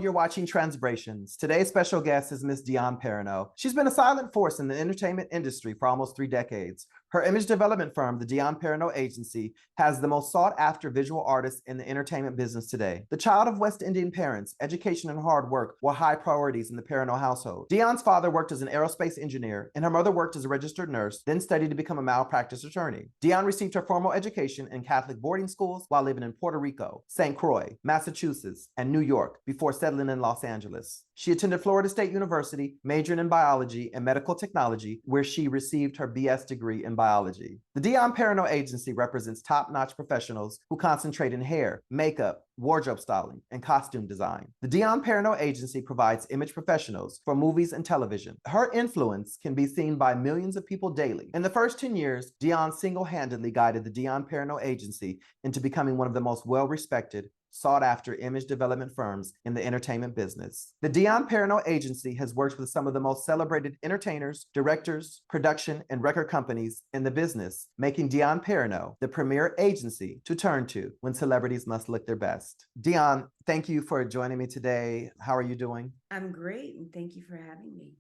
you're watching Transbrations. Today's special guest is Miss Dion Peronneau. She's been a silent force in the entertainment industry for almost 3 decades. Her image development firm, the Dion Peronneau Agency, has the most sought-after visual artists in the entertainment business today. The child of West Indian parents, education and hard work were high priorities in the Peronneau household. Dion's father worked as an aerospace engineer, and her mother worked as a registered nurse, then studied to become a malpractice attorney. Dion received her formal education in Catholic boarding schools while living in Puerto Rico, St. Croix, Massachusetts, and New York before settling in Los Angeles. She attended Florida State University, majoring in biology and medical technology, where she received her BS degree in biology. The Dion Peronneau Agency represents top-notch professionals who concentrate in hair, makeup, wardrobe styling, and costume design. The Dion Peronneau Agency provides image professionals for movies and television. Her influence can be seen by millions of people daily. In the first 10 years, Dion single-handedly guided the Dion Peronneau Agency into becoming one of the most well-respected, sought-after image development firms in the entertainment business. The Dion Peronneau Agency has worked with some of the most celebrated entertainers, directors, production, and record companies in the business, making Dion Peronneau the premier agency to turn to when celebrities must look their best. Dion, thank you for joining me today. How are you doing? I'm great, and thank you for having me.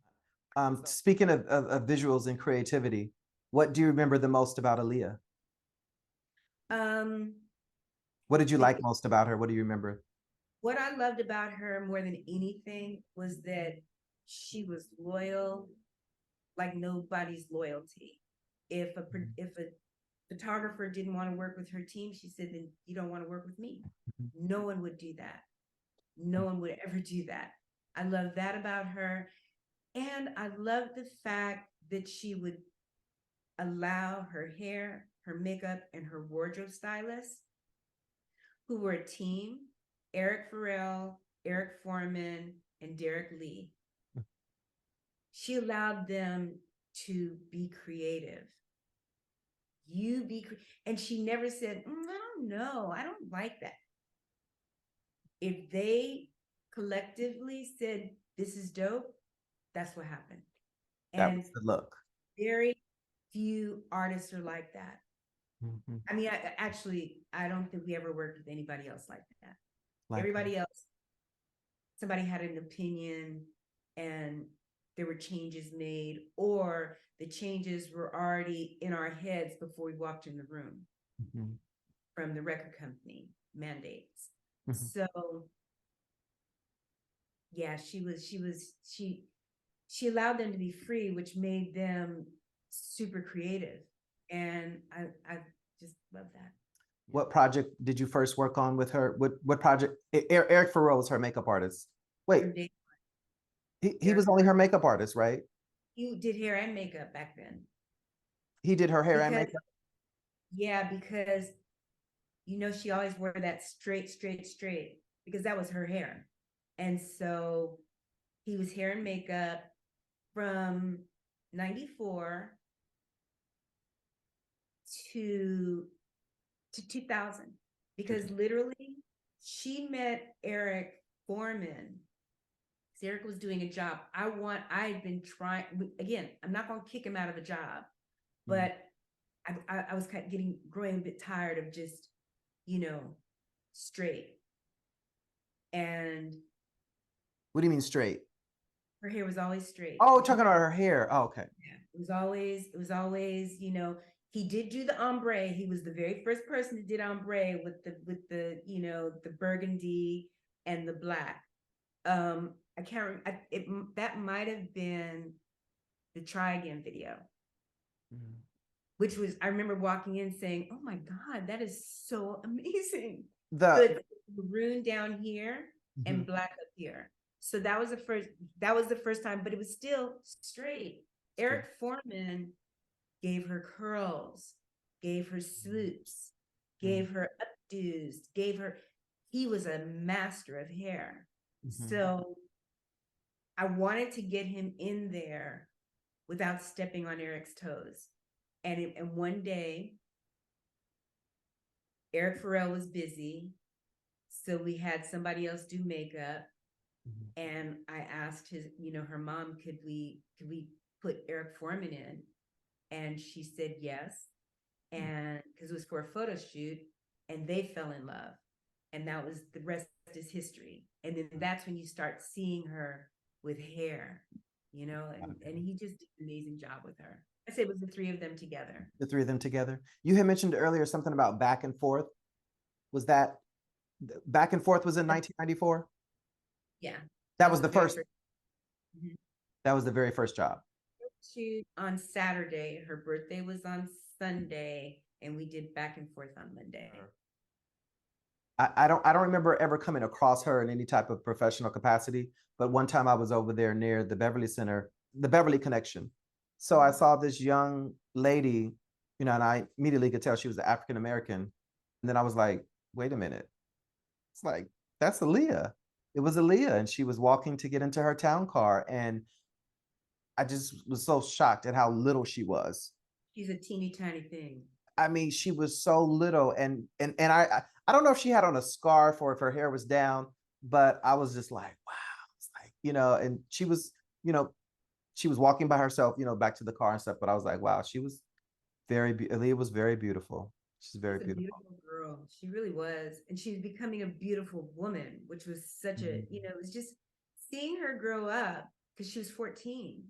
Speaking of visuals and creativity, what do you remember the most about Aaliyah? What did you like most about her? What do you remember? What I loved about her more than anything was that she was loyal, like nobody's loyalty. If a photographer didn't want to work with her team, she said, "Then you don't want to work with me." No one would do that. No one would ever do that. I love that about her. And I love the fact that she would allow her hair, her makeup, and her wardrobe stylist, who were a team, Eric Farrell, Eric Foreman, and Derek Lee. She allowed them to be creative. And she never said, I don't know, I don't like that. If they collectively said, this is dope, that's what happened. That was the look. Very few artists are like that. Mm-hmm. I mean, I don't think we ever worked with anybody else like that. Everybody else, somebody had an opinion and there were changes made, or the changes were already in our heads before we walked in the room from the record company mandates. So yeah, she allowed them to be free, which made them super creative. And I just love that. What project did you first work on with her? What project? Eric Farrell was her makeup artist. Wait, he was only her makeup artist, right? You did hair and makeup back then. He did her hair and makeup? Yeah, because she always wore that straight, because that was her hair. And so he was hair and makeup from 94 to 2000, because literally she met Eric Foreman. Eric was doing a job. I'd been trying, again, I'm not going to kick him out of a job, but I was kind of growing a bit tired of just, straight. And what do you mean straight? Her hair was always straight. Oh, talking about her hair. Oh, okay. Yeah, it was always, he did do the ombre. He was the very first person that did ombre with the the burgundy and the black. I can't remember. That might have been the Try Again video, which was, I remember walking in saying, "Oh my God, that is so amazing." The maroon down here and black up here. So that was the first time, but it was still straight. Eric Foreman gave her curls, gave her swoops, gave her updos, he was a master of hair. So I wanted to get him in there without stepping on Eric's toes. And one day, Eric Farrell was busy, so we had somebody else do makeup. And I asked her mom, could we put Eric Foreman in? And she said yes. And because it was for a photo shoot, and they fell in love. and that was the rest is history. And then that's when you start seeing her with hair, you know, and he just did an amazing job with her. I say it was the three of them together. The three of them together. You had mentioned earlier something about Back and Forth. Was that Back and Forth was in 1994? Yeah. That was the first. Mhm. That was the very first job. Shoot on Saturday. Her birthday was on Sunday, and we did Back and Forth on Monday. I don't remember ever coming across her in any type of professional capacity, but one time I was over there near the Beverly Center, the Beverly Connection. So I saw this young lady, you know, and I immediately could tell she was African American. And then I was like, wait a minute. It's like, that's Aaliyah. It was Aaliyah, and she was walking to get into her town car. And I just was so shocked at how little she was. She's a teeny tiny thing. I mean, she was so little, and I don't know if she had on a scarf or if her hair was down, but I was just like, wow. It's like, you know, and she was, you know, she was walking by herself, you know, back to the car and stuff. But I was like, wow, she was Aaliyah was very beautiful. She's very beautiful. Beautiful girl. She really was. And she was becoming a beautiful woman, which was such a, you know, it was just seeing her grow up because she was 14.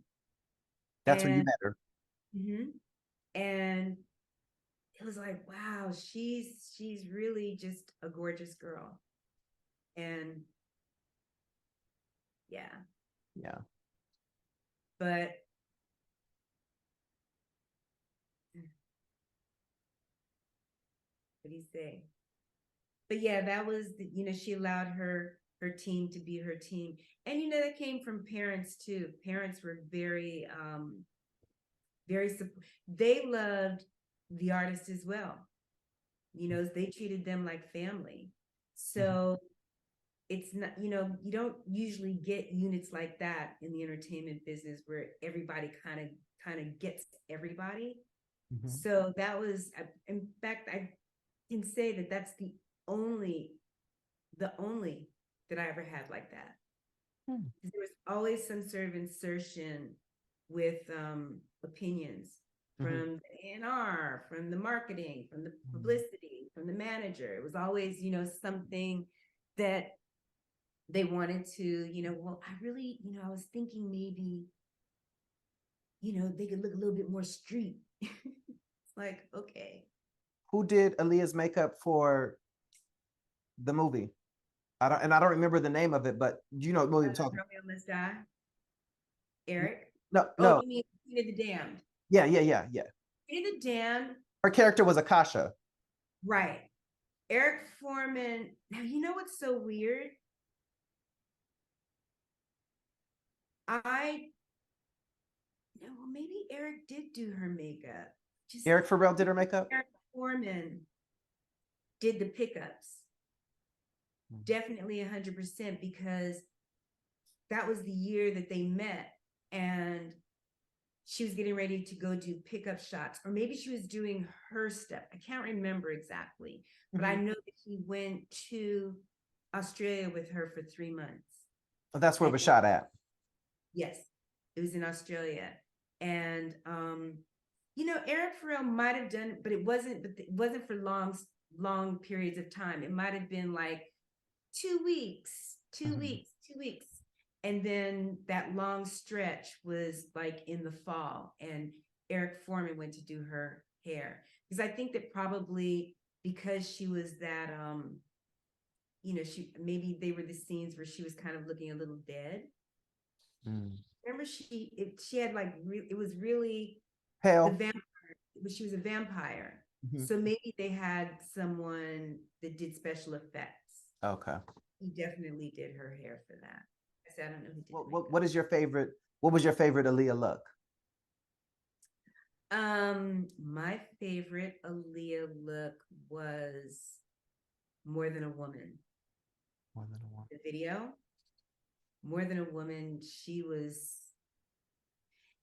That's when you met her. And it was like, wow, she's really just a gorgeous girl. And yeah. But what do you say? But yeah, that was the, you know, she allowed her team to be her team. And you know, that came from parents too. Parents were very they loved the artist as well. You know, they treated them like family. So it's not, you know, you don't usually get units like that in the entertainment business where everybody kind of gets everybody. So that was, in fact, I can say that that's the only that I ever had like that. There was always some sort of insertion with opinions from the A&R, from the marketing, from the publicity, from the manager. It was always, you know, something that they wanted to, you know, well, I really, you know, I was thinking maybe, you know, they could look a little bit more street. It's like, okay. Who did Aaliyah's makeup for the movie? I don't remember the name of it, but you know what movie I'm talking about. Romeo Must Die. Eric? No. Oh, you mean Queen of the Damned? Yeah. Queen of the Damned. Her character was Akasha. Right. Eric Foreman. Now, you know what's so weird? Well, maybe Eric did do her makeup. Eric Farrell did her makeup? Eric Foreman did the pickups. Definitely 100%, because that was the year that they met and she was getting ready to go do pickup shots, or maybe she was doing her stuff. I can't remember exactly, but I know that he went to Australia with her for 3 months. Oh, that's where it was shot at. Yes, it was in Australia. And you know, Eric Farrell might have done it, but it wasn't for long periods of time. It might have been like 2 weeks. And then that long stretch was like in the fall, and Eric Foreman went to do her hair. Because I think that probably because she was that, you know, maybe they were the scenes where she was kind of looking a little dead. Remember, she had like, it was really pale. The vampire, she was a vampire. So maybe they had someone that did special effects. Okay. He definitely did her hair for that. I said, I don't know who did what is your favorite? What was your favorite Aaliyah look? My favorite Aaliyah look was More Than a Woman. More Than a Woman. The video, More Than a Woman.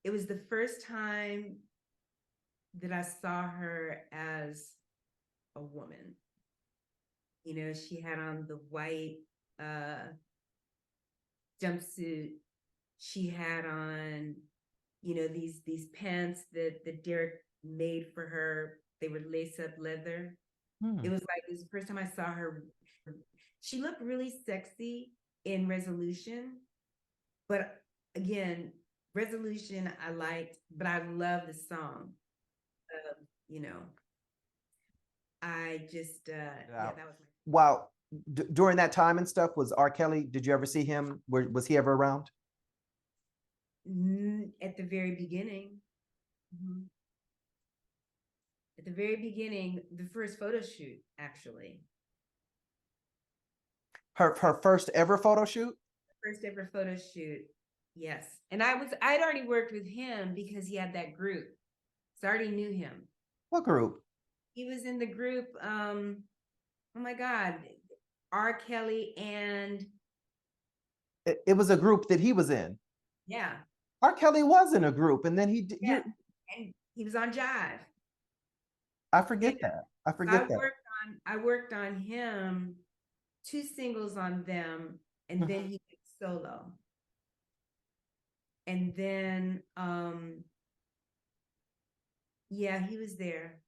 It was the first time that I saw her as a woman. You know, she had on the white jumpsuit. She had on, you know, these pants that Derek made for her. They were lace up leather. It was like, it was the first time I saw her. She looked really sexy in Resolution, but again, Resolution I liked, but I love the song. You know, I just, yeah, that was my. Wow. During that time and stuff, was R. Kelly, did you ever see him? Was he ever around? At the very beginning. At the very beginning, the first photo shoot, actually. Her first ever photo shoot? First ever photo shoot, yes. And I'd already worked with him because he had that group. So I already knew him. What group? He was in the group, oh my God, R. Kelly and. It was a group that he was in. Yeah. R. Kelly was in a group, and then yeah. And he was on Jive. I forget that. I forget that. I worked on him, 2 singles on them, and then he went solo. And then, yeah, he was there.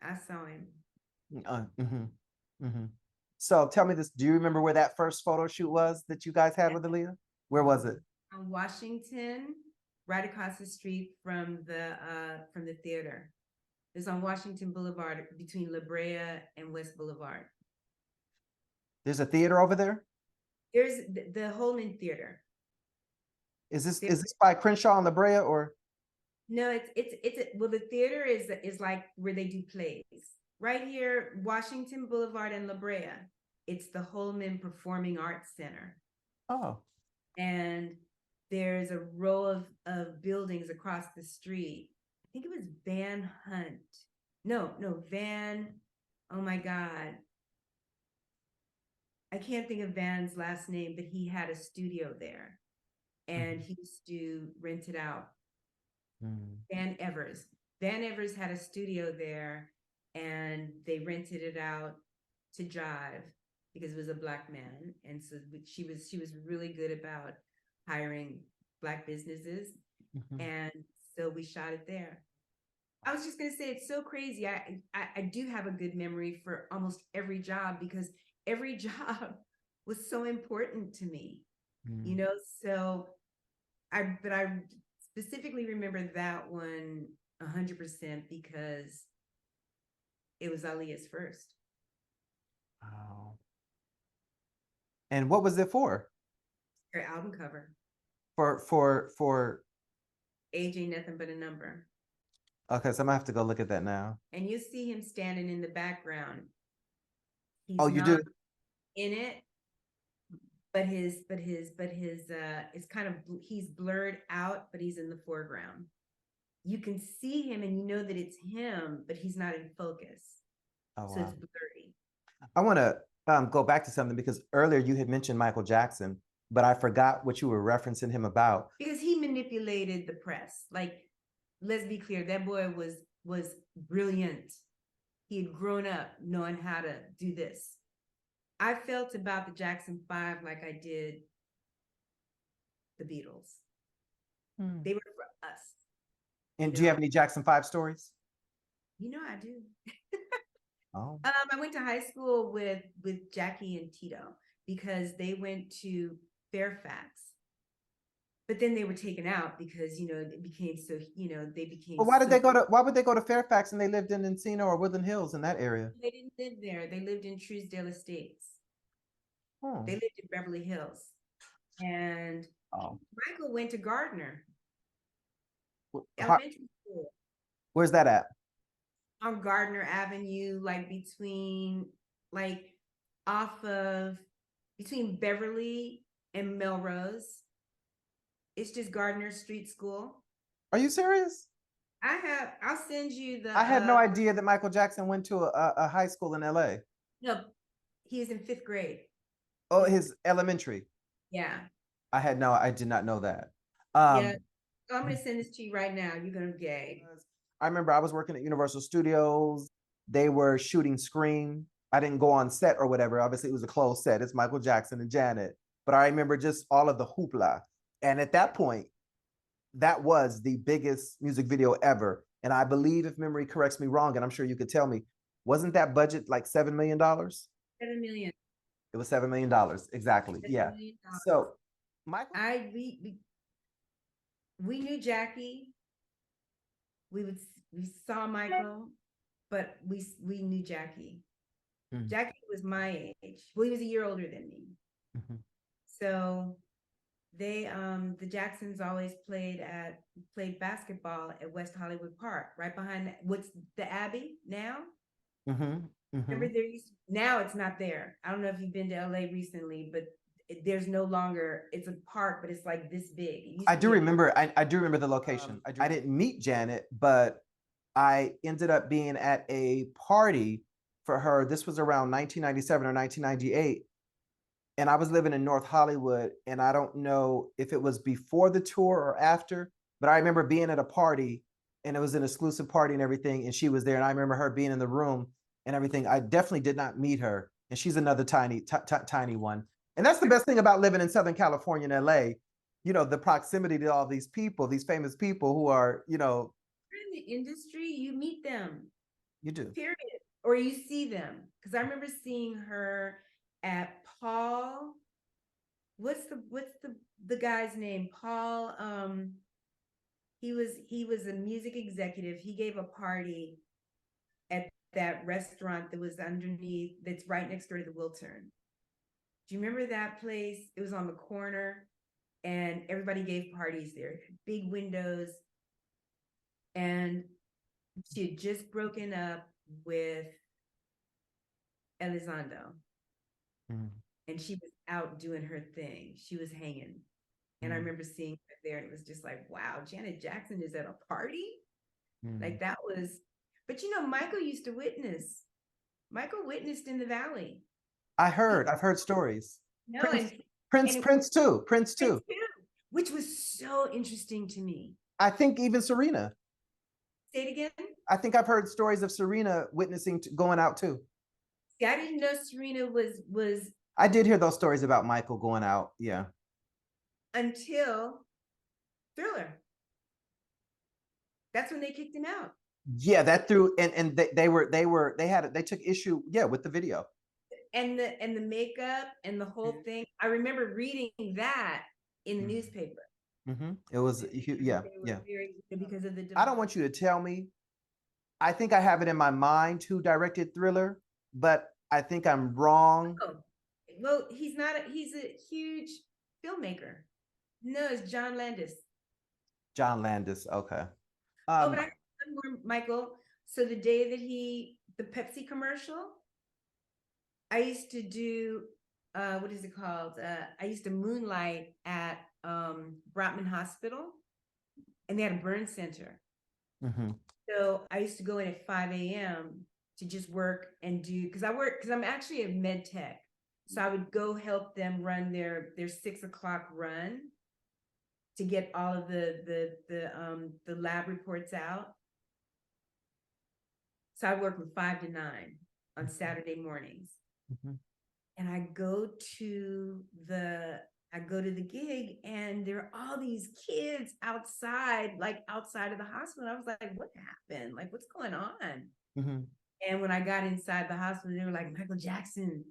I saw him. So tell me this, do you remember where that first photo shoot was that you guys had with Aaliyah? Where was it? On Washington, right across the street from the theater. It's on Washington Boulevard between La Brea and West Boulevard. There's a theater over there? There's the Holman Theater. Is this by Crenshaw and La Brea, or? No, well, the theater is like where they do plays. Right here, Washington Boulevard and La Brea. It's the Holman Performing Arts Center. Oh. And there's a row of buildings across the street. I think it was Van Hunt. No, Van. Oh my God. I can't think of Van's last name, but he had a studio there. And he used to rent it out. Van Evers. Van Evers had a studio there, and they rented it out to Jive because it was a Black man. And so she was really good about hiring Black businesses. And so we shot it there. I was just gonna say, it's so crazy. I do have a good memory for almost every job because every job was so important to me, you know? So I specifically remember that one 100% because it was Aaliyah's first. Wow. And what was it for? Her album cover. For Age Ain't Nothing But a Number. Okay, so I'm gonna have to go look at that now. And you see him standing in the background. Oh, you do? In it, but his it's kind of, he's blurred out, but he's in the foreground. You can see him and you know that it's him, but he's not in focus. Oh, wow. So it's blurry. I want to go back to something because earlier you had mentioned Michael Jackson, but I forgot what you were referencing him about. Because he manipulated the press. Like, let's be clear, that boy was brilliant. He had grown up knowing how to do this. I felt about the Jackson 5 like I did the Beatles. They were for us. And do you have any Jackson 5 stories? You know I do. Oh. I went to high school with Jackie and Tito because they went to Fairfax. But then they were taken out because, you know, it became so, you know, they became. Well, why would they go to Fairfax and they lived in Encino or Woodland Hills in that area? They didn't live there. They lived in Truesdale Estates. Oh. They lived in Beverly Hills. And Michael went to Gardner Elementary School. Where's that at? On Gardner Avenue, like between Beverly and Melrose. It's just Gardner Street School. Are you serious? I'll send you the. I had no idea that Michael Jackson went to a high school in LA. No, he is in 5th grade. Oh, his elementary. Yeah. I did not know that. Yeah. I'm going to send this to you right now. You're going to gag. I remember I was working at Universal Studios. They were shooting Scream. I didn't go on set or whatever. Obviously, it was a closed set. It's Michael Jackson and Janet. But I remember just all of the hoopla. And at that point, that was the biggest music video ever. And I believe, if memory corrects me wrong, and I'm sure you could tell me, Wasn't that budget like $7 million? 7 million. It was $7 million. Exactly. Yeah. $7 million. So Michael, We knew Jackie. We saw Michael, but we knew Jackie. Jackie was my age. Well, he was a year older than me. So they the Jacksons always played basketball at West Hollywood Park, right behind what's the Abbey now. Remember now it's not there. I don't know if you've been to LA recently, but there's no longer, it's a park, but it's like this big. I do remember the location. I didn't meet Janet, but I ended up being at a party for her. This was around 1997 or 1998. And I was living in North Hollywood, and I don't know if it was before the tour or after, but I remember being at a party, and it was an exclusive party and everything, and she was there, and I remember her being in the room and everything. I definitely did not meet her, and she's another tiny one. And that's the best thing about living in Southern California and LA, you know, the proximity to all these people, these famous people who are, you know. In the industry, you meet them. You do. Period. Or you see them. Because I remember seeing her at Paul. What's the guy's name? Paul. He was a music executive. He gave a party at that restaurant that was underneath, that's right next door to the Wiltern. Do you remember that place? It was on the corner, and everybody gave parties there. Big windows. And she had just broken up with Elizondo. And she was out doing her thing. She was hanging. And I remember seeing her there, and it was just like, wow, Janet Jackson is at a party? Like that was, but you know, Michael used to witness. Michael witnessed in the Valley. I've heard stories. No, Prince too, which was so interesting to me. I think even Serena. Say it again. I think I've heard stories of Serena witnessing going out too. See, I didn't know Serena was. I did hear those stories about Michael going out. Yeah. Until Thriller. That's when they kicked him out. Yeah, that threw, and they took issue, yeah, with the video. And the makeup and the whole thing. I remember reading that in the newspaper. It was, yeah. Because of the. I don't want you to tell me. I think I have it in my mind who directed Thriller, but I think I'm wrong. Oh. Well, he's a huge filmmaker. No, it's John Landis. John Landis, okay. But I remember, Michael. So the day that the Pepsi commercial, I used to do, what is it called? I used to moonlight at Brotman Hospital, and they had a burn center. So I used to go in at 5 a.m. to just work and do, because I'm actually a med tech. So I would go help them run their 6 o'clock run to get all of the lab reports out. So I work from 5 to 9 on Saturday mornings. And I go to the gig, and there are all these kids outside, like outside of the hospital. I was like, what happened? Like, what's going on? And when I got inside the hospital, they were like, Michael Jackson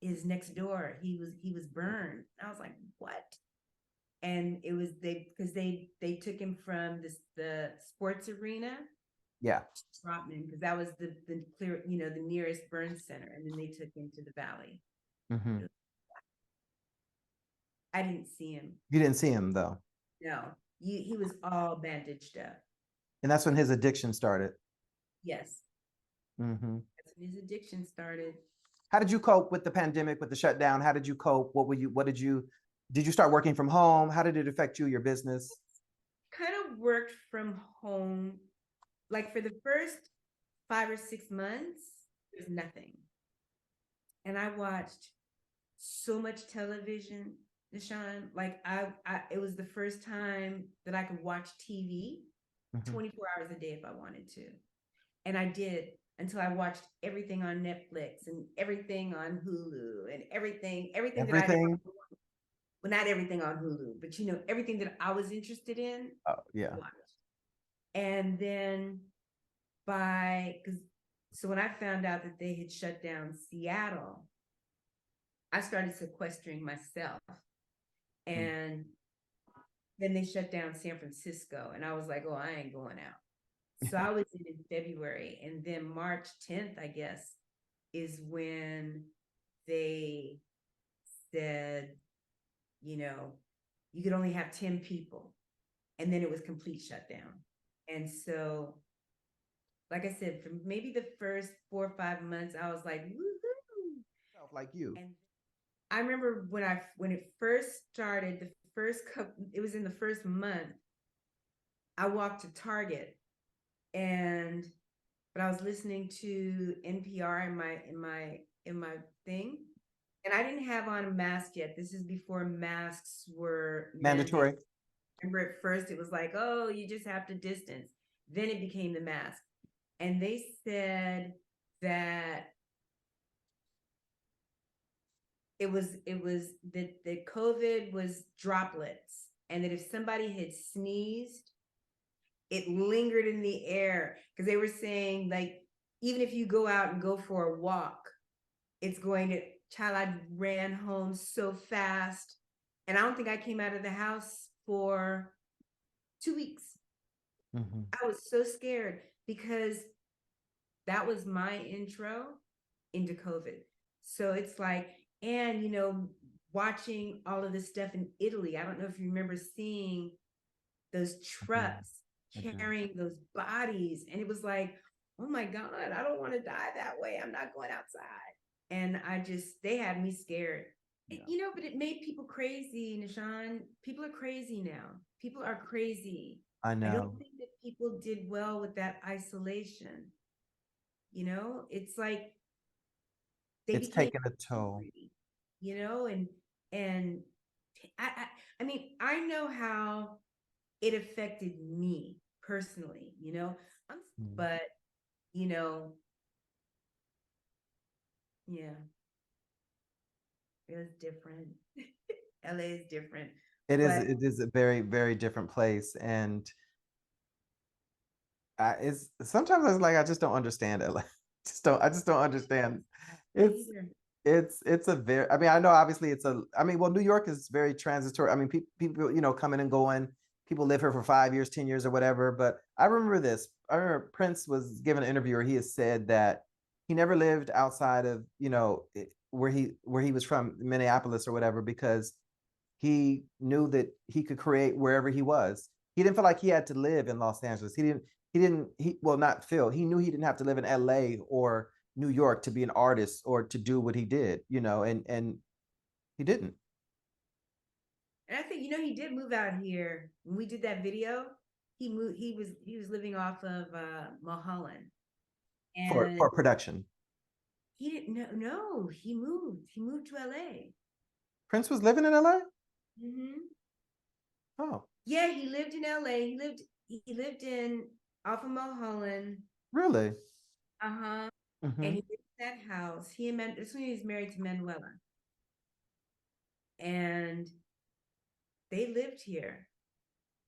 is next door. He was burned. I was like, what? And it was because they took him from the sports arena. Yeah. Trotman, because that was the clear, the nearest burn center, and then they took him to the Valley. I didn't see him. You didn't see him though? No, he was all bandaged up. And that's when his addiction started. Yes. That's when his addiction started. How did you cope with the pandemic, with the shutdown? How did you cope? Did you start working from home? How did it affect you, your business? Kind of worked from home. Like for the first 5 or 6 months, there's nothing. And I watched so much television, Nahshon. Like it was the first time that I could watch TV 24 hours a day if I wanted to. And I did, until I watched everything on Netflix and everything on Hulu and everything. Well, not everything on Hulu, but everything that I was interested in. Oh, yeah. Watched. And then because So when I found out that they had shut down Seattle, I started sequestering myself. And then they shut down San Francisco. And I was like, oh, I ain't going out. So I was in February. And then March 10th, I guess, is when they said, you know, you could only have 10 people. And then it was complete shutdown. And so, like I said, for maybe the first 4 or 5 months, I was like, woohoo. Like you. And I remember when it first started, the first couple, it was in the first month, I walked to Target but I was listening to NPR in my thing, and I didn't have on a mask yet. This is before masks were mandatory. Remember, at first it was like, oh, you just have to distance. Then it became the mask. And they said that it was that COVID was droplets, and that if somebody had sneezed, it lingered in the air, because they were saying, like, even if you go out and go for a walk, it's going to, child, I ran home so fast, and I don't think I came out of the house for 2 weeks. I was so scared, because that was my intro into COVID. So it's like, and watching all of this stuff in Italy, I don't know if you remember seeing those trucks carrying those bodies, and it was like, oh my God, I don't want to die that way. I'm not going outside. And they had me scared. But it made people crazy, Nahshon. People are crazy now. People are crazy. I know. I don't think that people did well with that isolation. It's like it's taken a toll. And I mean, I know how it affected me personally, but yeah, it was different. LA is different. It is a very, very different place. And sometimes I was like, I just don't understand it. Like, I just don't understand. It's a very, I mean, I know obviously well, New York is very transitory. I mean, people, coming and going. People live here for 5 years, 10 years or whatever. But I remember this. I remember Prince was given an interview where he has said that he never lived outside of, where he was from, Minneapolis or whatever, because he knew that he could create wherever he was. He didn't feel like he had to live in Los Angeles. Not Phil. He knew he didn't have to live in LA or New York to be an artist or to do what he did, and he didn't. And I think, he did move out here. When we did that video, he moved, he was living off of Mulholland. And for production. He didn't no, he moved to LA. Prince was living in LA? Oh. Yeah, he lived in LA. He lived in off of Mulholland. Really? And he lived in that house. That's when he was married to Manuela. And they lived here.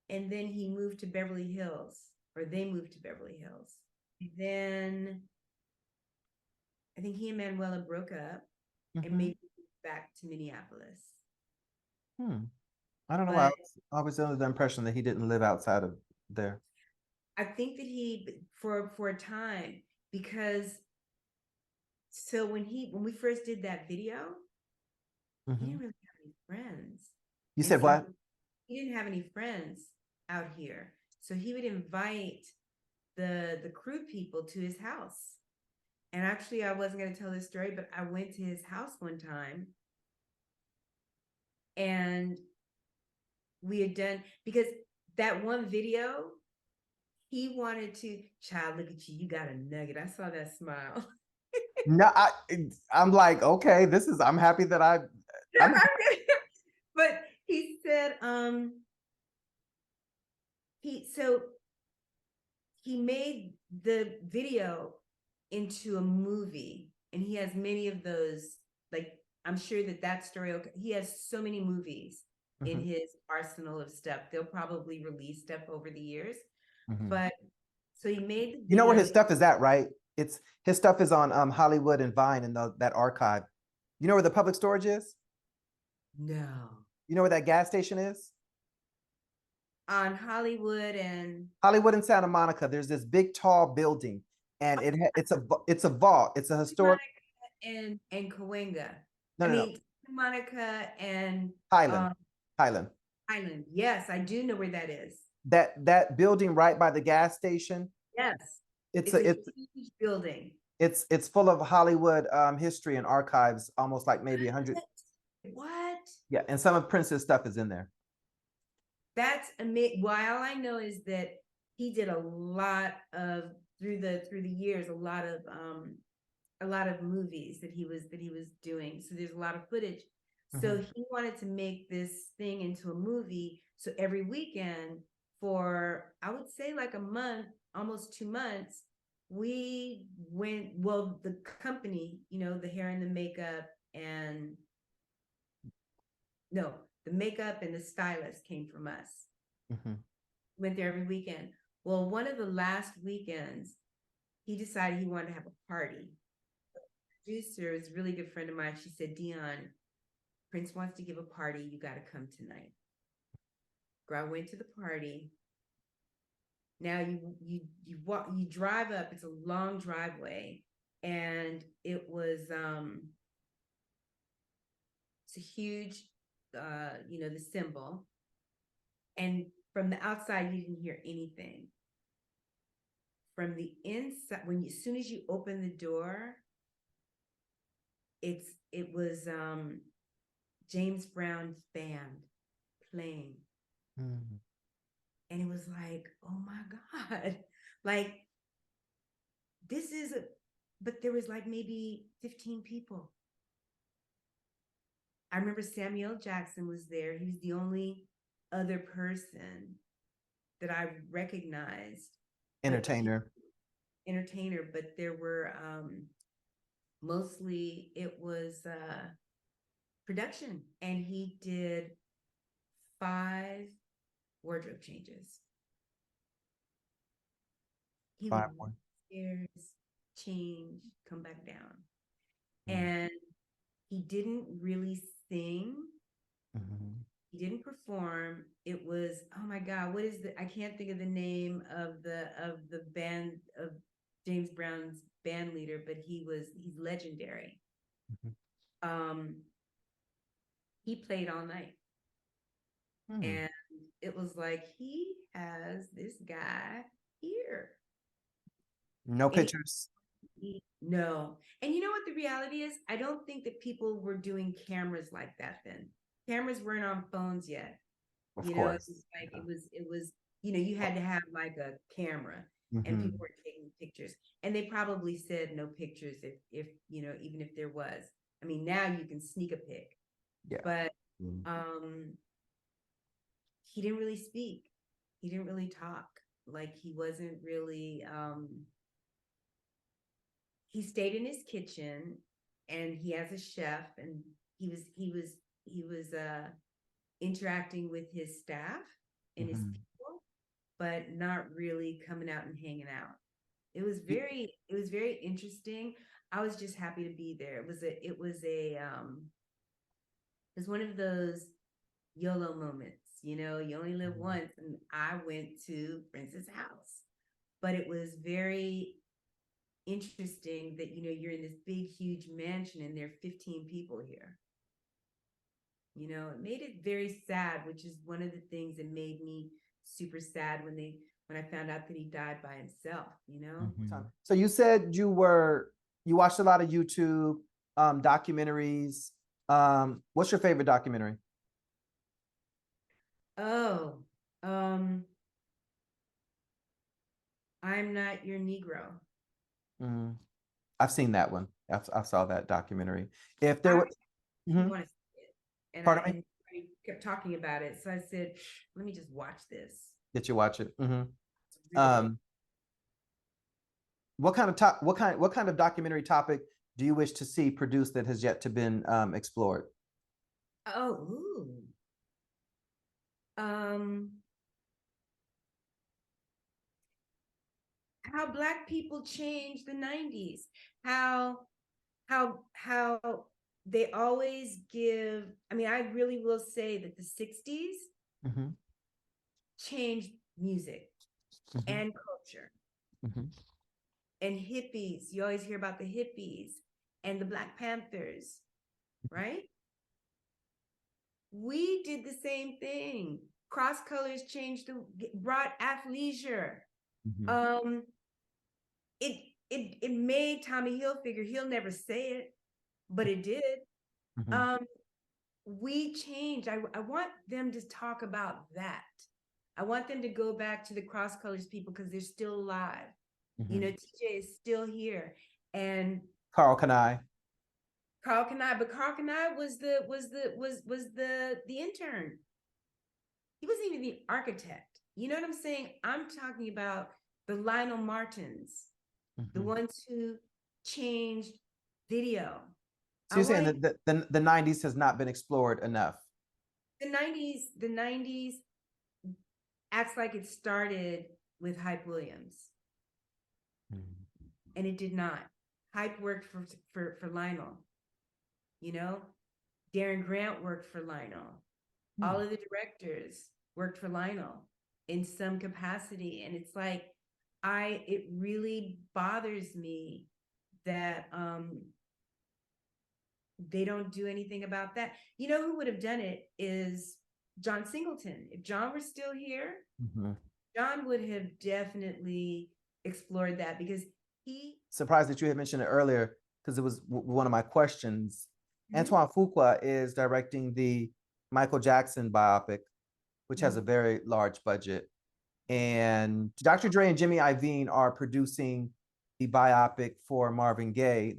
And then he moved to Beverly Hills, or they moved to Beverly Hills. Then I think he and Manuela broke up and maybe back to Minneapolis. I don't know why I was under the impression that he didn't live outside of there. I think that he, for a time, because so when we first did that video, he didn't really have any friends. You said what? He didn't have any friends out here. So he would invite the crew people to his house. And actually, I wasn't going to tell this story, but I went to his house one time, and we had done, because that one video, he wanted to, child, look at you, you got a nugget. I saw that smile. No, I'm like, okay, I'm happy that but he said, he made the video into a movie, and he has many of those, like, I'm sure that story, he has so many movies in his arsenal of stuff. They'll probably release stuff over the years. But so he made the video. You know where his stuff is at, right? It's his stuff is on Hollywood and Vine and that archive. You know where the public storage is? No. You know where that gas station is? On Hollywood and Hollywood and Santa Monica. There's this big tall building, and it's a vault. It's a historic. Monica and Cahuenga. No, I no, no. mean Monica and Highland. Highland. Island. Yes, I do know where that is. That building right by the gas station. Yes. It's a it's huge building. it's full of Hollywood history and archives, almost like maybe 100. What? Yeah, and some of Prince's stuff is in there. That's amazing. Well, all I know is that he did a lot of through the years, a lot of movies that he was doing. So there's a lot of footage. So he wanted to make this thing into a movie. So every weekend for, I would say like a month, almost 2 months, we went, well, the company, you know, the hair and the makeup and no, the makeup and the stylist came from us. Went there every weekend. Well, one of the last weekends, he decided he wanted to have a party. The producer is a really good friend of mine. She said, Dion, Prince wants to give a party. You got to come tonight. Girl, I went to the party. Now you drive up. It's a long driveway, and it was it's a huge the symbol, and from the outside you didn't hear anything. From the inside, as soon as you open the door, it was James Brown's band playing. And it was like, oh my God, like but there was like maybe 15 people. I remember Samuel Jackson was there. He was the only other person that I recognized. Entertainer, but there were mostly it was production, and he did 5 wardrobe changes. He would stairs, change, come back down. And he didn't really sing. He didn't perform. It was, oh my God, I can't think of the name of the band of James Brown's band leader, but he's legendary. He played all night. And it was like, he has this guy here. No pictures. No. And you know what the reality is? I don't think that people were doing cameras like that then. Cameras weren't on phones yet. Of course. Know, it was like it was, you had to have like a camera, and people were taking pictures. And they probably said no pictures if even if there was. I mean, now you can sneak a pic. Yeah. But he didn't really speak. He didn't really talk. Like he wasn't really he stayed in his kitchen, and he has a chef, and he was interacting with his staff and his people, but not really coming out and hanging out. It was very interesting. I was just happy to be there. It was one of those YOLO moments, you only live once, and I went to Prince's house. But it was very interesting that you're in this big huge mansion and there are 15 people here. It made it very sad, which is one of the things that made me super sad when I found out that he died by himself. So you said you watched a lot of YouTube documentaries. What's your favorite documentary? I'm Not Your Negro. I've seen that one. I saw that documentary. If there were, want to see it, and pardon me? I kept talking about it, so I said, "Let me just watch this." Did you watch it? Really what kind of documentary topic do you wish to see produced that has yet to been explored? how Black people changed the 90s, how they always give, I mean, I really will say that the 60s Mm-hmm. changed music Mm-hmm. and culture. Mm-hmm. And hippies, you always hear about the hippies and the Black Panthers, right? We did the same thing. Cross colors changed brought athleisure. Mm-hmm. It made Tommy Hilfiger, he'll never say it, but it did. Mm-hmm. Um, we changed. I want them to talk about that. I want them to go back to the cross colors people because they're still alive. Mm-hmm. You know, TJ is still here, and Carl Kanai. Carl Kanai, but Carl Kanai was the intern. He wasn't even the architect. You know what I'm saying? I'm talking about the Lionel Martins, the Mm-hmm. ones who changed video. So you're saying that the 90s has not been explored enough? The 90s acts like it started with Hype Williams. Mm-hmm. And it did not. Hype worked for Lionel. You know, Darren Grant worked for Lionel. All of the directors worked for Lionel in some capacity. And it's like, it really bothers me that they don't do anything about that. You know who would have done it is John Singleton. If John were still here, Mm-hmm. John would have definitely explored that because surprised that you had mentioned it earlier because it was one of my questions. Mhm. Antoine Fuqua is directing the Michael Jackson biopic, which has a very large budget. And Dr. Dre and Jimmy Iovine are producing the biopic for Marvin Gaye.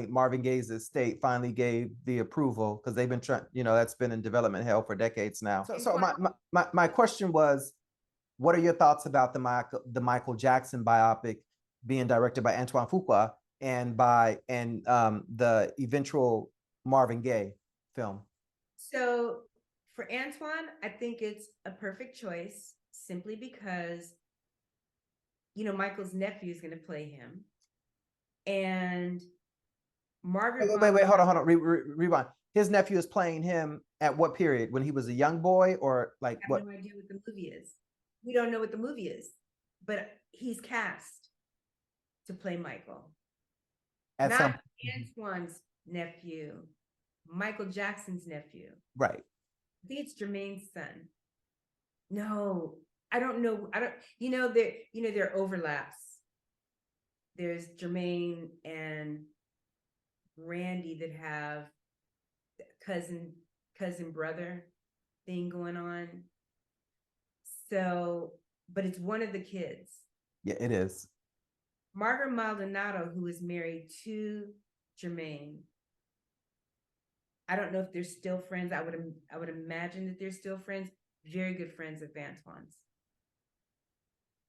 Marvin Gaye's estate finally gave the approval because they've been trying, that's been in development hell for decades now. So my question was, what are your thoughts about the Michael Jackson biopic being directed by Antoine Fuqua and the eventual Marvin Gaye film? So for Antoine, I think it's a perfect choice simply because, Michael's nephew is going to play him. And Margaret. Wait, hold on. Rewind. His nephew is playing him at what period? When he was a young boy or like what? I have no idea what the movie is. We don't know what the movie is, but he's cast to play Michael. Not Antoine's nephew, Michael Jackson's nephew. Right. I think it's Jermaine's son. No, I don't know. There are overlaps. There's Jermaine and Randy that have cousin brother thing going on. So, but it's one of the kids. Yeah, it is. Margaret Maldonado, who is married to Jermaine. I don't know if they're still friends. I would imagine that they're still friends. Very good friends of Antoine's.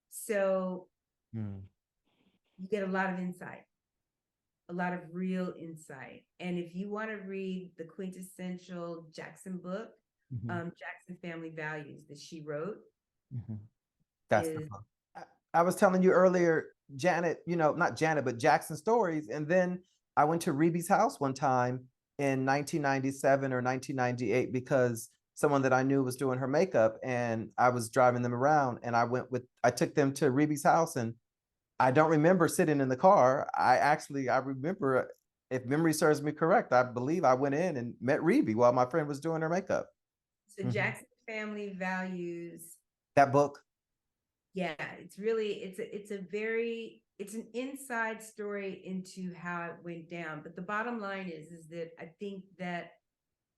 So you get a lot of insight, a lot of real insight. And if you want to read the quintessential Jackson book, Jackson Family Values that she wrote. That's the book. I was telling you earlier, Janet, not Janet, but Jackson Stories. And then I went to Reeby's house one time in 1997 or 1998 because someone that I knew was doing her makeup and I was driving them around and I took them to Reeby's house and I don't remember sitting in the car. I remember, if memory serves me correct, I believe I went in and met Reeby while my friend was doing her makeup. So Jackson Family Values. That book? Yeah, it's really, it's an inside story into how it went down. But the bottom line is that I think that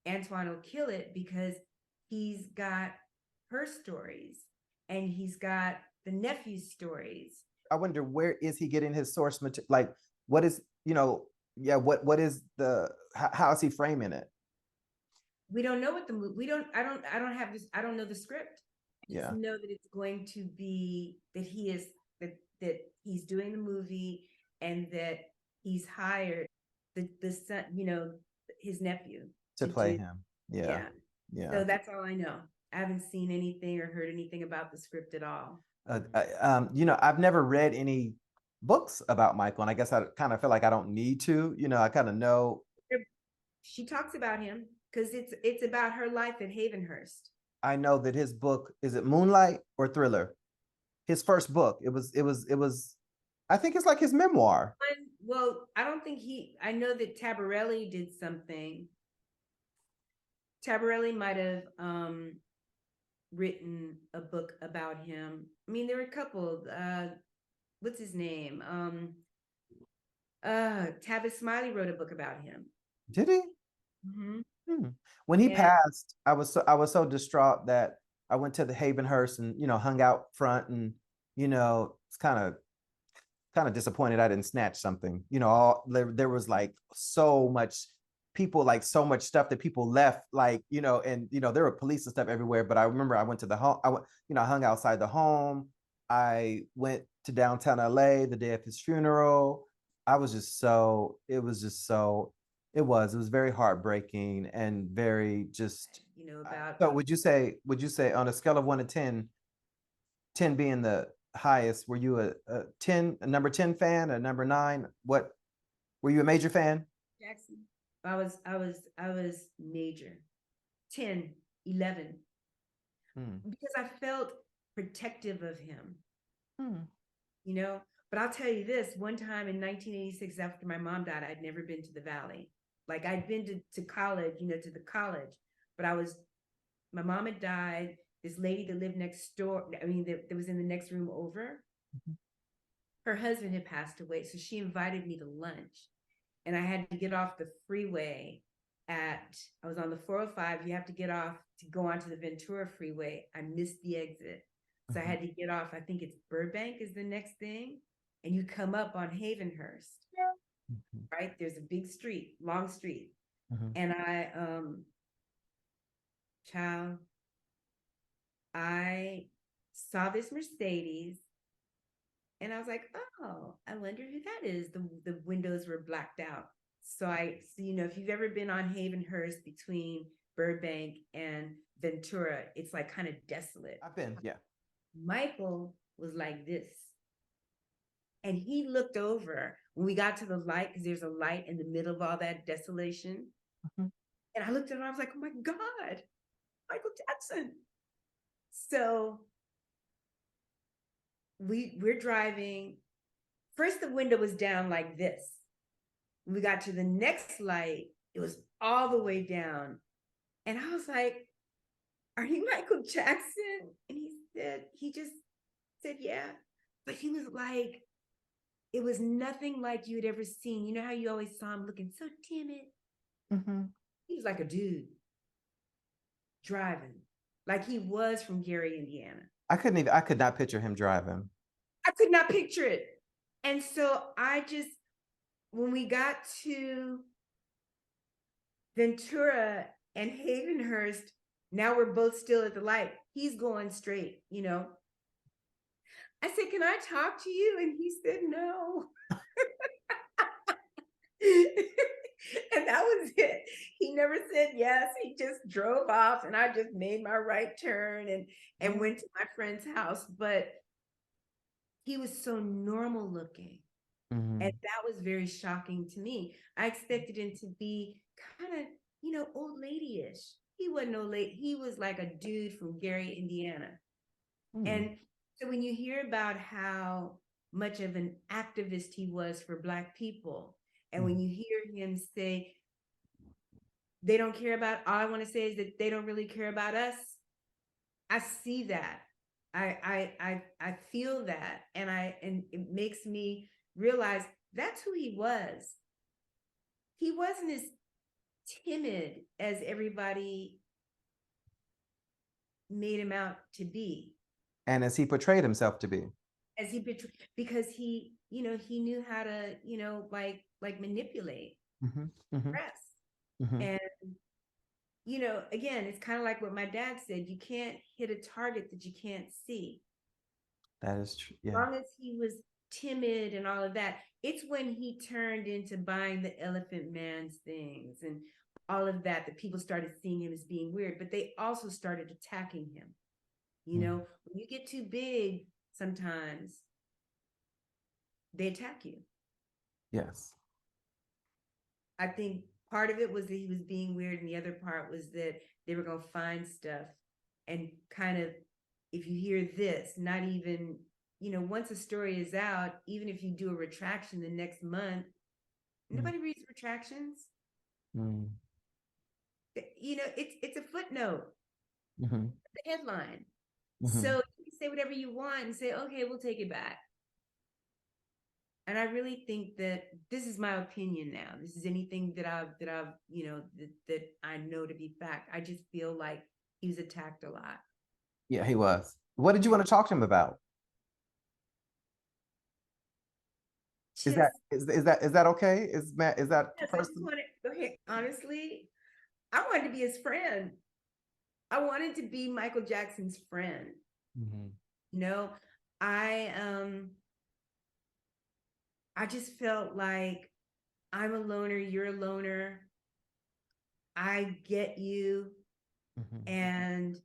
Antoine will kill it because he's got her stories and he's got the nephew's stories. I wonder, where is he getting his source material? Like, what is, what is how is he framing it? We don't know what I don't know the script. Yeah. Just know that it's going to be that that he's doing the movie and that he's hired the son, his nephew to play him. Yeah. So that's all I know. I haven't seen anything or heard anything about the script at all. I've never read any books about Michael, and I guess I kind of feel like I don't need to. You know, I kind of know. She talks about him because it's about her life at Havenhurst. I know that his book, is it Moonlight or Thriller? His first book. It was. I think it's like his memoir. Well, I don't think I know that Tabarelli did something. Tabarelli might have written a book about him. I mean, there were a couple. What's his name? Tavis Smiley wrote a book about him. Did he? Mm-hmm. When he And passed, I was so distraught that I went to the Havenhurst and hung out front, and it's kind of disappointed I didn't snatch something. There was like so much people, like so much stuff that people left, like and there were police and stuff everywhere. But I remember I went to the home. I hung outside the home. I went to downtown LA the day of his funeral. I was just so. It was just so. It was very heartbreaking and very just. about So would you say on a scale of 1 to 10, 10 being the highest, were you a 10, a number 10 fan, a number 9? What were you, a major fan? Jackson. I was major. 10, 11. Because I felt protective of him. But I'll tell you this, one time in 1986, after my mom died, I'd never been to the Valley. Like, I'd been to college, to the college, but my mom had died. This lady that lived next door, that was in the next room over, her husband had passed away. So she invited me to lunch, and I had to get off the freeway I was on the 405. You have to get off to go onto the Ventura freeway. I missed the exit. So I had to get off. I think it's Burbank is the next thing. And you come up on Havenhurst, right? There's a big street, long street. And I saw this Mercedes, and I was like, oh, I wonder who that is. The windows were blacked out. So if you've ever been on Havenhurst between Burbank and Ventura, it's like kind of desolate. I've been, yeah. Michael was like this. And he looked over when we got to the light, because there's a light in the middle of all that desolation. And I looked at him, I was like, oh my God, Michael Jackson. So we're driving. First, the window was down like this. When we got to the next light, it was all the way down. And I was like, are you Michael Jackson? And he just said, yeah. But he was like, it was nothing like you had ever seen. You know how you always saw him looking so timid? He was like a dude driving, like he was from Gary, Indiana. I could not picture him driving. I could not picture it. And so when we got to Ventura and Havenhurst, now we're both still at the light. He's going straight, I said, can I talk to you? And he said, no. And that was it. He never said yes. He just drove off, and I just made my right turn and went to my friend's house. But he was so normal looking. And that was very shocking to me. I expected him to be kind of, old lady-ish. He wasn't old lady. He was like a dude from Gary, Indiana. And so when you hear about how much of an activist he was for Black people, and when you hear him say, they don't care about, all I want to say is that they don't really care about us. I see that. I feel that. And it makes me realize that's who he was. He wasn't as timid as everybody made him out to be. And as he portrayed himself to be. Because he knew how to, like manipulate press. And, again, it's kind of like what my dad said, you can't hit a target that you can't see. That is true. Yeah. As long as he was timid and all of that, it's when he turned into buying the Elephant Man's things and all of that people started seeing him as being weird, but they also started attacking him. When you get too big, sometimes they attack you. Yes. I think part of it was that he was being weird, and the other part was that they were going to find stuff and kind of, if you hear this, not even, once a story is out, even if you do a retraction the next month, nobody reads retractions. Mm. It's a footnote, Mm-hmm. the headline. Mm-hmm. So you can say whatever you want and say, okay, we'll take it back. And I really think that this is my opinion now. This is anything that I know to be fact. I just feel like he was attacked a lot. Yeah, he was. What did you want to talk to him about? Is that okay? Is that yes, I just person? want to go ahead. Honestly, I wanted to be his friend. I wanted to be Michael Jackson's friend. Mm-hmm. I just felt like I'm a loner, you're a loner. I get you. Mm-hmm. And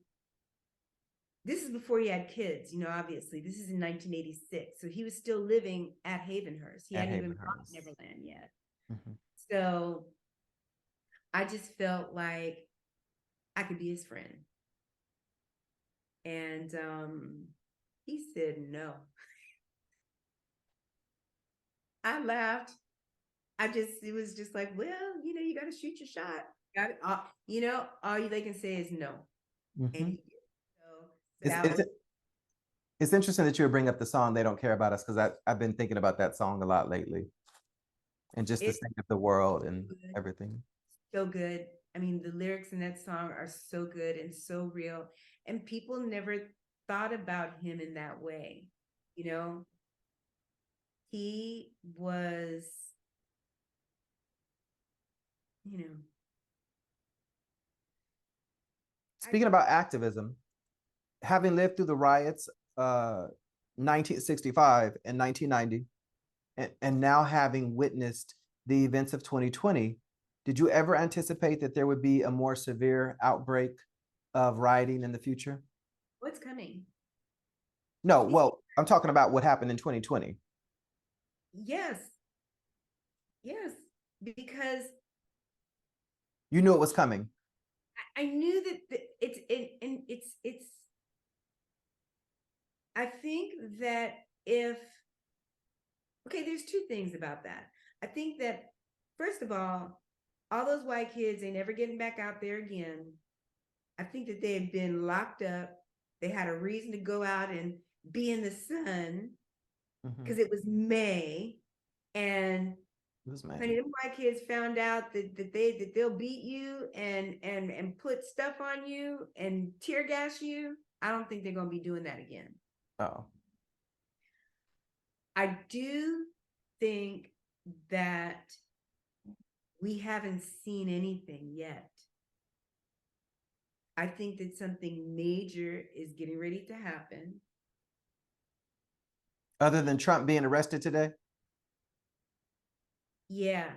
this is before he had kids, obviously. This is in 1986. So he was still living at Havenhurst. He hadn't even bought Neverland yet. Mm-hmm. So I just felt like I could be his friend. And he said no. I laughed. It was just like, well, you got to shoot your shot. Got it. All they can say is no. Mm-hmm. And he did. So it's interesting that you would bring up the song "They Don't Care About Us" because I've been thinking about that song a lot lately, and just the state of the world and everything. So good. I mean, the lyrics in that song are so good and so real, and people never thought about him in that way. He was, Speaking about activism, having lived through the riots 1965 and 1990, and now having witnessed the events of 2020, did you ever anticipate that there would be a more severe outbreak of rioting in the future? What's coming? No, well, I'm talking about what happened in 2020. Yes. Yes, because you knew it was coming. I knew that it's I think that there's two things about that. I think that, first of all those white kids, they never getting back out there again. I think that they had been locked up. They had a reason to go out and be in the sun because it was May, and honey, them white kids found out that they'll beat you and put stuff on you and tear gas you. I don't think they're gonna be doing that again. Oh. I do think that we haven't seen anything yet. I think that something major is getting ready to happen. Other than Trump being arrested today? Yeah.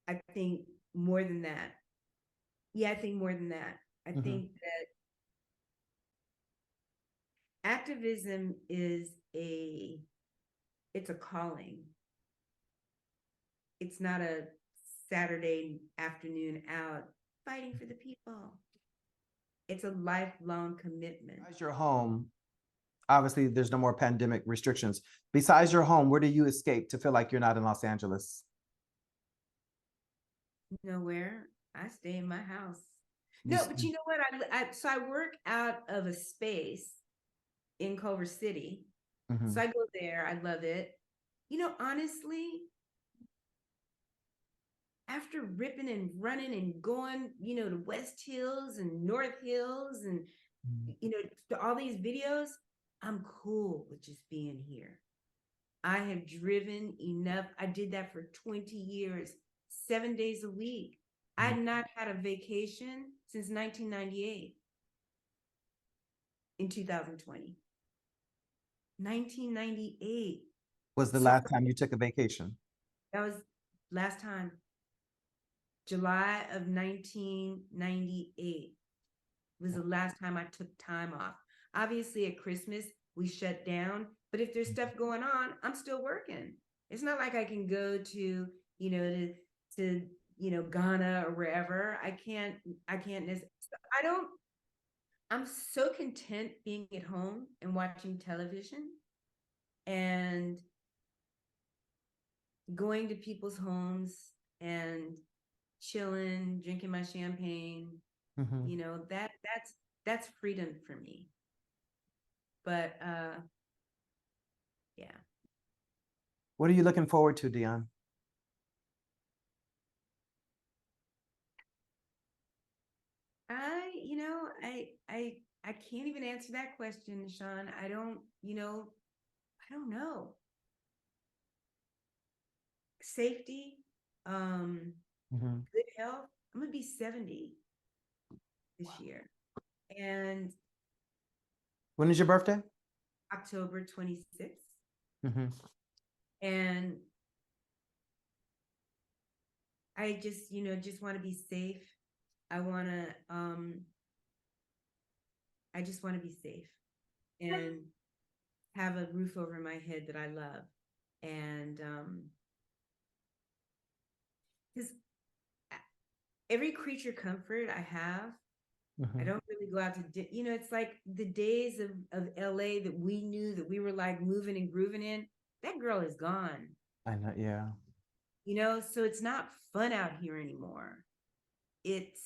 I think more than that. Yeah, I think more than that. I think that activism it's a calling. It's not a Saturday afternoon out fighting for the people. It's a lifelong commitment. Besides your home, obviously there's no more pandemic restrictions. Besides your home, where do you escape to feel like you're not in Los Angeles? Nowhere. I stay in my house. No, but you know what? I work out of a space in Culver City. So I go there. I love it. Honestly, after ripping and running and going, to West Hills and North Hills and, to all these videos, I'm cool with just being here. I have driven enough. I did that for 20 years, 7 days a week. I had not had a vacation since 1998 in 2020. 1998 was the last time you took a vacation? That was last time. July of 1998 was the last time I took time off. Obviously, at Christmas, we shut down But if there's stuff going on, I'm still working. It's not like I can go to, Ghana or wherever. I'm so content being at home and watching television and going to people's homes and chilling, drinking my champagne. That's freedom for me. But yeah. What are you looking forward to, Dion? I can't even answer that question, Sean. I don't know. Safety, good health. I'm gonna be 70 this year. And when is your birthday? October 26th. And I just want to be safe. I just want to be safe and have a roof over my head that I love. And because every creature comfort I have, I don't really go out to, it's like the days of LA that we knew that we were like moving and grooving in, that girl is gone. I know, yeah. So it's not fun out here anymore. It's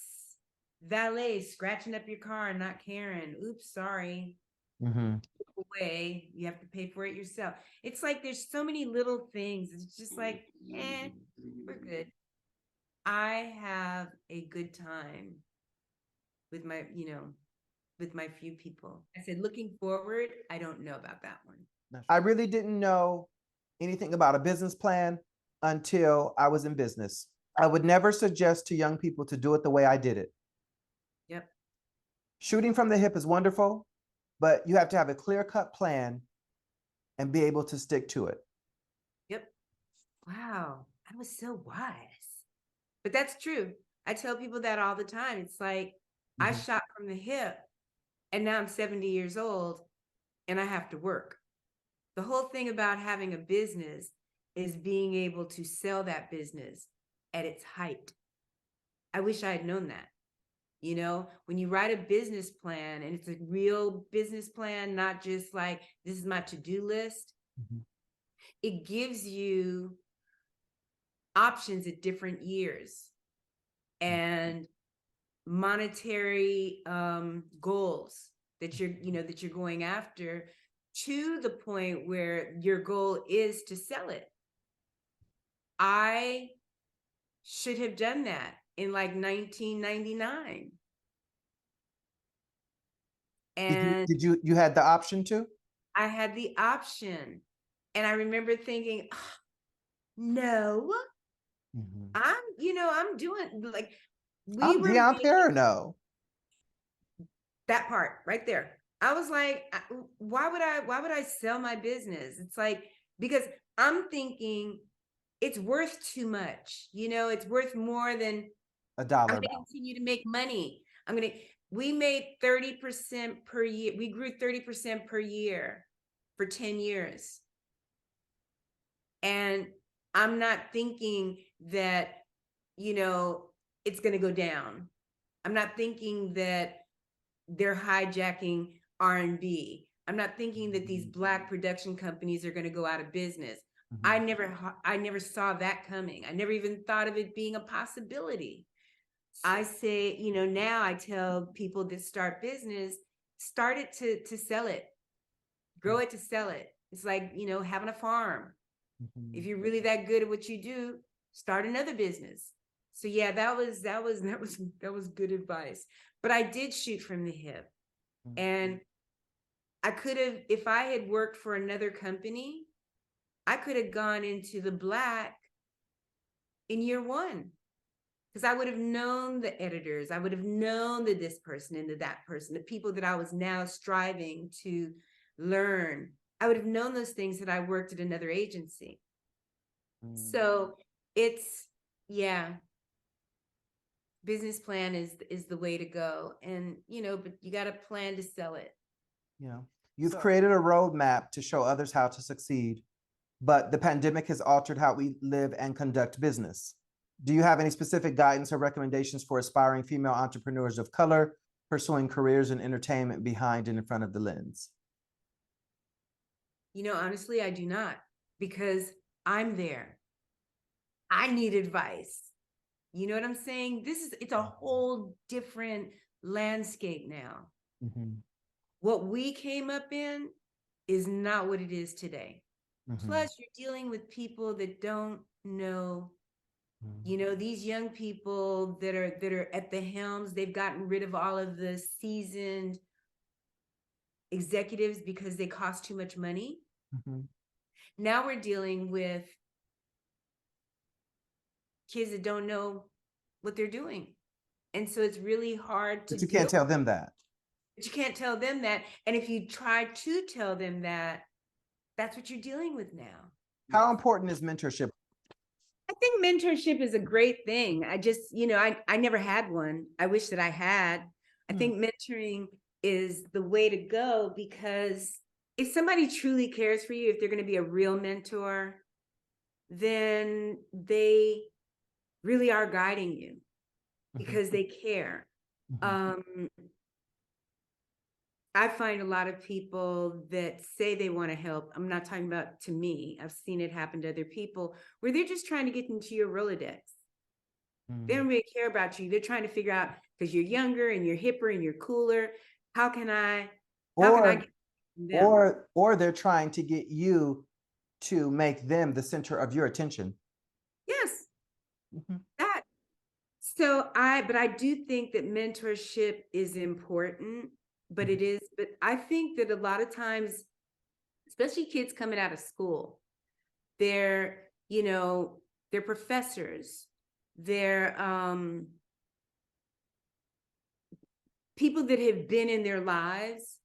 valet scratching up your car and not caring. Oops, sorry. Away, you have to pay for it yourself. It's like there's so many little things. It's just like, we're good. I have a good time with my, with my few people. I said, looking forward, I don't know about that one. I really didn't know anything about a business plan until I was in business. I would never suggest to young people to do it the way I did it. Yep. Shooting from the hip is wonderful, but you have to have a clear-cut plan and be able to stick to it. Yep. Wow, I was so wise. But that's true. I tell people that all the time. It's like, I shot from the hip and now I'm 70 years old and I have to work. The whole thing about having a business is being able to sell that business at its height. I wish I had known that. When you write a business plan and it's a real business plan, not just like, this is my to-do list, it gives you options at different years and monetary goals that you're going after, to the point where your goal is to sell it. I should have done that in like 1999. And you had the option to? I had the option. And I remember thinking, no, I'm doing like, I'm Dion Peronneau. That part right there. I was like, why would I sell my business? It's like, because I'm thinking it's worth too much. It's worth more than $1. I'm going to continue to make money. We made 30% per year. We grew 30% per year for 10 years. And I'm not thinking that, it's going to go down. I'm not thinking that they're hijacking R&B. I'm not thinking that these Black production companies are going to go out of business. I never saw that coming. I never even thought of it being a possibility. I say, now I tell people that start business, start it to sell it, grow it to sell it. It's like, having a farm. If you're really that good at what you do, start another business. So yeah, that was good advice. But I did shoot from the hip. And I could have, if I had worked for another company, I could have gone into the Black in year one. Because I would have known the editors. I would have known the this person and the that person, the people that I was now striving to learn. I would have known those things had I worked at another agency. So it's, business plan is the way to go. And, but you got to plan to sell it. Yeah. You've created a roadmap to show others how to succeed, but the pandemic has altered how we live and conduct business. Do you have any specific guidance or recommendations for aspiring female entrepreneurs of color pursuing careers in entertainment behind and in front of the lens? You know, honestly, I do not, because I'm there. I need advice. You know what I'm saying? It's a whole different landscape now. Mm-hmm. What we came up in is not what it is today. Mm-hmm. Plus, you're dealing with people that don't know, you know, these young people that are at the helms. They've gotten rid of all of the seasoned executives because they cost too much money. Mm-hmm. Now we're dealing with kids that don't know what they're doing. And so it's really hard to But you can't tell them that. But you can't tell them that. And if you try to tell them that, that's what you're dealing with now. How important is mentorship? I think mentorship is a great thing. I just, you know, I never had one. I wish that I had. I think mentoring is the way to go, because if somebody truly cares for you, if they're going to be a real mentor, then they really are guiding you because they care. I find a lot of people that say they want to help. I'm not talking about to me. I've seen it happen to other people where they're just trying to get into your Rolodex. They don't really care about you. They're trying to figure out, because you're younger and you're hipper and you're cooler, how can I get them? Or they're trying to get you to make them the center of your attention. Yes. That. So I do think that mentorship is important, but I think that a lot of times, especially kids coming out of school, they're professors, they're people that have been in their lives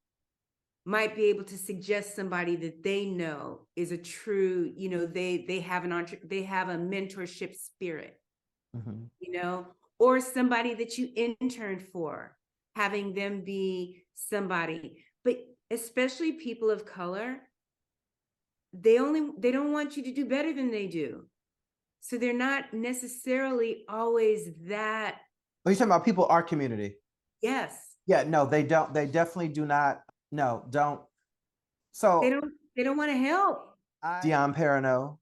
might be able to suggest somebody that they know is a true, they have a mentorship spirit, or somebody that you interned for, having them be somebody. But especially people of color, they don't want you to do better than they do. So they're not necessarily always that. Are you talking about people our community? Yes. Yeah, no, they don't. They definitely do not. No, don't. So they don't want to help. Dion Peronneau,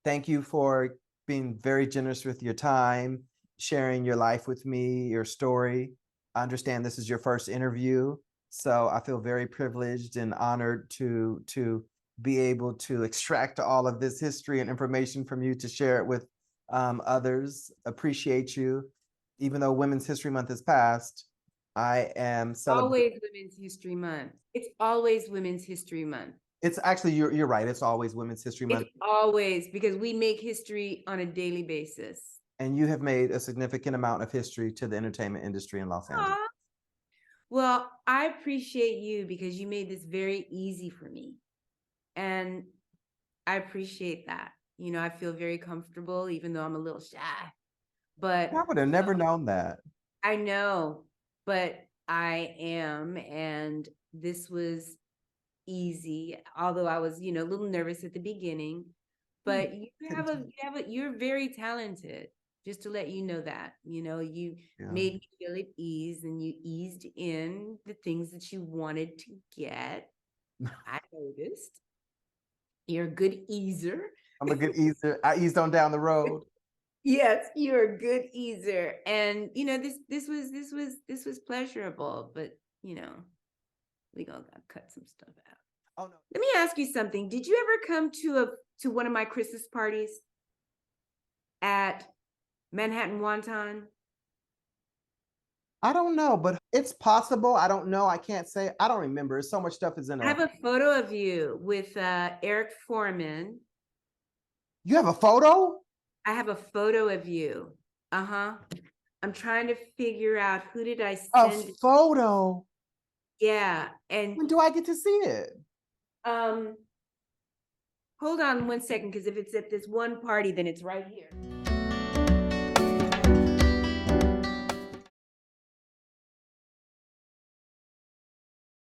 thank you for being very generous with your time, sharing your life with me, your story. I understand this is your first interview, so I feel very privileged and honored to be able to extract all of this history and information from you to share it with others. Appreciate you. Even though Women's History Month has passed, I am always Women's History Month. It's always Women's History Month. It's actually, you're right. It's always Women's History Month. It's always, because we make history on a daily basis. And you have made a significant amount of history to the entertainment industry in Los Angeles. Well, I appreciate you because you made this very easy for me. And I appreciate that. I feel very comfortable, even though I'm a little shy. But I would have never known that. I know, but I am. And this was easy, although I was, a little nervous at the beginning. But you're very talented. Just to let you know that, you made me feel at ease, and you eased in the things that you wanted to get. I noticed. You're a good easer. I'm a good easer. I eased on down the road. Yes, you're a good easer. And this was pleasurable, but we gonna cut some stuff out. Oh no. Let me ask you something. Did you ever come to one of my Christmas parties at Manhattan Wonton? I don't know, but it's possible. I don't know. I can't say. I don't remember. So much stuff is in there. I have a photo of you with Eric Foreman. You have a photo? I have a photo of you. I'm trying to figure out, who did I send? A photo? Yeah. And when do I get to see it? Hold on one second, because if it's at this one party, then it's right here.